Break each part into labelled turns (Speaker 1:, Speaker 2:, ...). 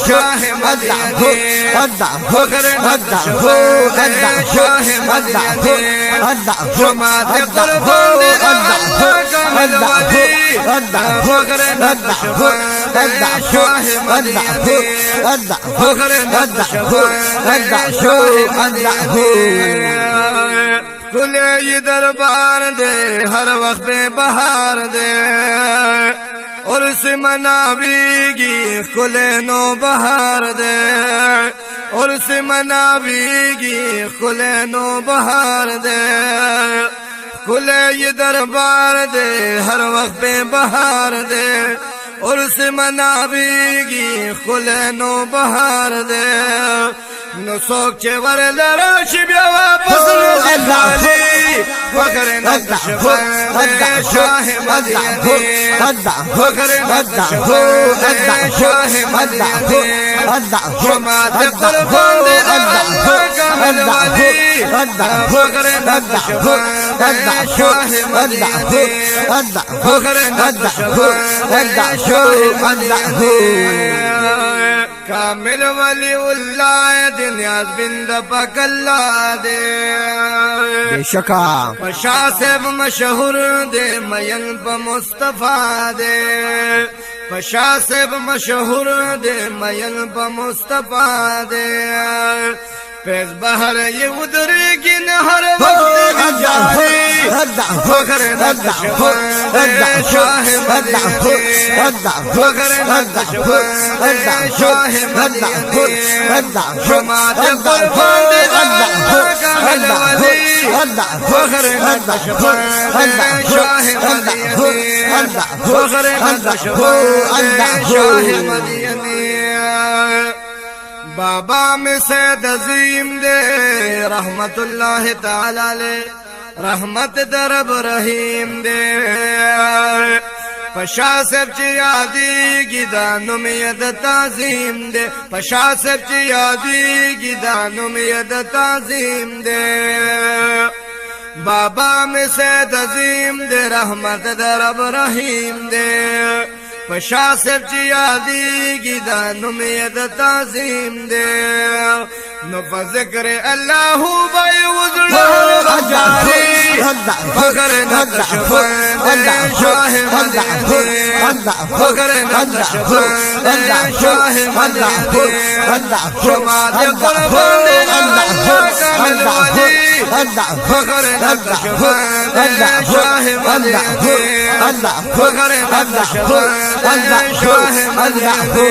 Speaker 1: शाह मदीने फखर शाह मदीने जमात कुर्बान कामिल वली फखर शाह मदीने फखर शाह मदीने खुले ये दरबार दे हर वक्त बहार दे और से मनावीगी खुले नो बहार दे और से मनावीगी खुले नो बहार दे खुले ये दरबार दे हर वक्त बहार दे और से मनावीगी खुले नो बहार दे नो सोचे वर लराश बिया वापस खाली फखर शाह मदीने फखर शाह मदीने जमात कुर्बान कामिल वली फखर शाह मदीने फखर शाह मदीने कामिल वली उल्लाह दुनिया बिंद पकल्ला दे
Speaker 2: बेशका
Speaker 1: शाह सेब मशहूर दे मयन प मुस्तफा दे शाह सेब मशहूर दे मयन प मुस्तफा दे फैज बहर ये उधरेगी न हर वक्त जारी फखर शाह मदीने फखर शाह मदीने जमात कुर्बान कामिल वली फखर शाह मदीने फखर शाह मदीने बाबा में सैद अजीम दे रहमतुल्लाह ताला ले रहमत दरब रहीम दे पशा सब यादी गिदानु में यद ताजीम दे पशा सब यादी गिदानु में यद ताजीम दे बाबा में सैद अजीम दे रहमत दरब रहीम दे पशा सब यादी गिदानु में यद ताजीम दे नो फ़ज़िक्र अल्लाह बाय उज़्र जारी फखर शाह मदीने फखर शाह मदीने जमात कुर्बान कामिल वली फखर शाह मदीने फखर शाह मदीने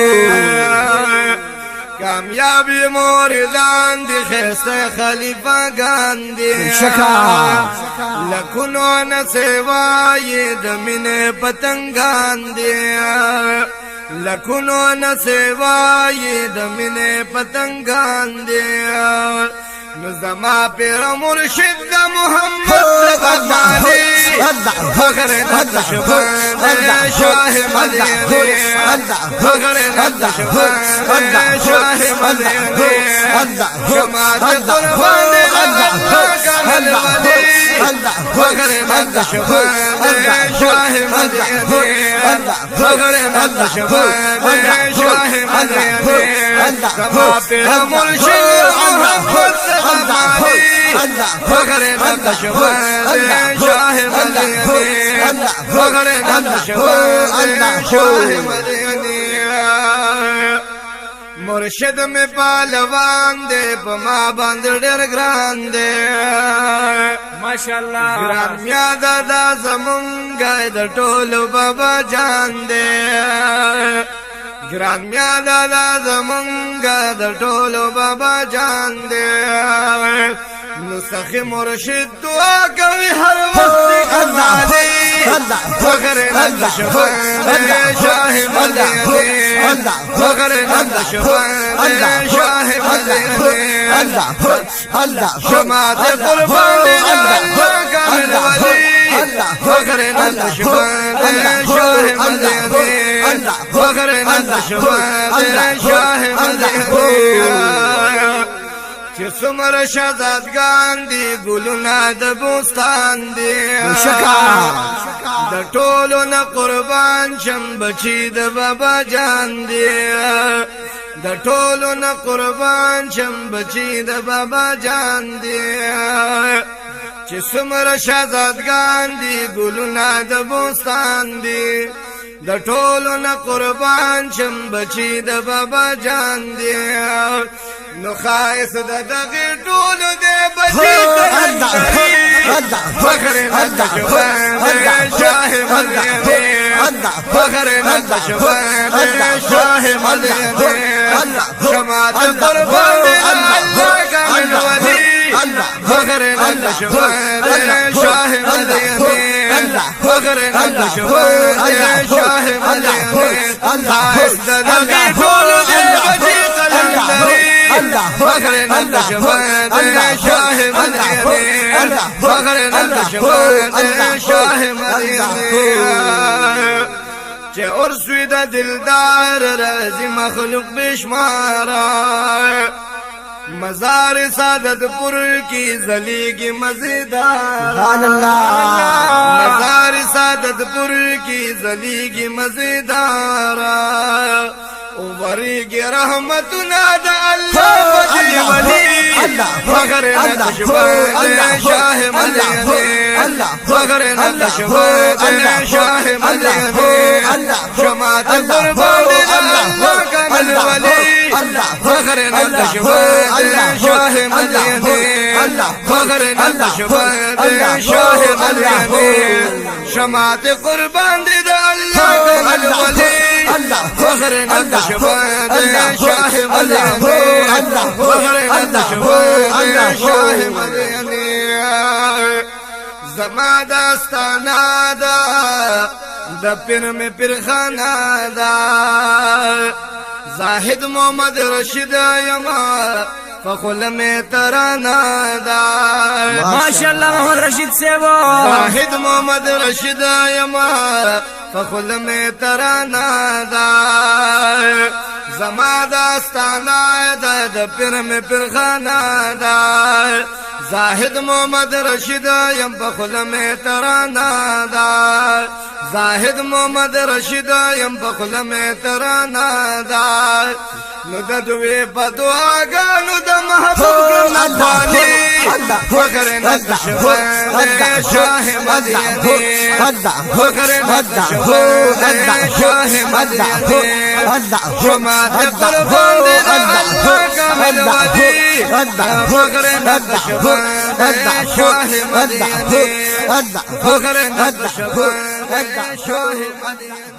Speaker 1: कामयाबी मोरदान दी खैसे खलीफा गांधी लखनऊ न सेवा ये दमिने पतंगान दिया लखनऊ न सेवा ये दमिने पतंगान दिया नुज़मा पेर मुर्शिद मोहम्मद गज़ाली फखर शाह मदीने फखर शाह मदीने जमात कुर्बान कामिल वली फखर शाह मदीने फखर शाह मदीने नुज़मा पेर मुर्शिद मोहम्मद फखर शाह मदीने फखर शाह मदीने मुर्शिद में पालवान दे पमा बंदर ग्रान दे माशाअल्लाह ग्रान मिया दादा जमुंगा द टोल बाबा जान दे ग्रान मिया दादा जमुंगा द टोल बाबा जान दे नुसख मुर्शिद दुआ कभी हर वक्त अज़ाली फखर शाह मदीने फखर शाह मदीने जमात कुर्बान कामिल वली फखर शाह मदीने फखर शाह मदीने چې څومره شهزادګان دي ګلونه د بوستان دي
Speaker 2: شکا
Speaker 1: د ټولو نه قربان شم بچي د بابا جان دي د ټولو نه قربان شم بچي د بابا جان دي چې څومره شهزادګان دي ګلونه د بوستان دي د ټولو نه قربان شم بچي د بابا جان دی نو خایس د دغه ټولو د بچي فخر نند شوان شاه مدینه فخر نند شوان شاه مدینه شماعت قربان دی الله کامل ولی فخر نند شوان شاه مدینه فخر نند شوان شاه مدینه خایس د دغه ټولو د بچي فخر نند شوان شاه مدینه فخر نند شوان شاه مدینه چې ارسوی د دلدار رازی مخلوق بشمارا مزار سعادت پر کی زلیگی مزیدار مزار سعادت پر کی زلیگی مزیدار وریگی رحمتنا دا اللہ وجی ولی فخر نند شوان شاہ مدینه فخر نند شوان شاہ مدینه شماعت قربان دا اللہ کامل ولی فخر نند شوان شاہ مدینه فخر نند شوان شاہ مدینه شماعت قربان دا اللہ کامل ولی فخر نند شوان شاه مدینه فخر نند شوان شاه مدینه زما داستانا دا د پیر میں پیر خانا دا زاہد محمد رشید یما فخل میں ترانا دا
Speaker 2: ماشاءاللہ محمد رشید سیبو
Speaker 1: زاہد محمد رشید یما فخل میں ترانا دا زما داستانا دا د پیر میں پیر خانا دا زاہد محمد رشید یم فخل میں ترانا دا زاہد محمد رشید یم فخل میں ترانا دا نو د دوی په دعاګانو د محبوب نوالی فخر نند شوان شاه مدینه فخر نند شوان شاه مدینه شماعت قربان دی الله کامل ولی فخر نند شوان شاه مدینه فخر نند شوان شاه مدینه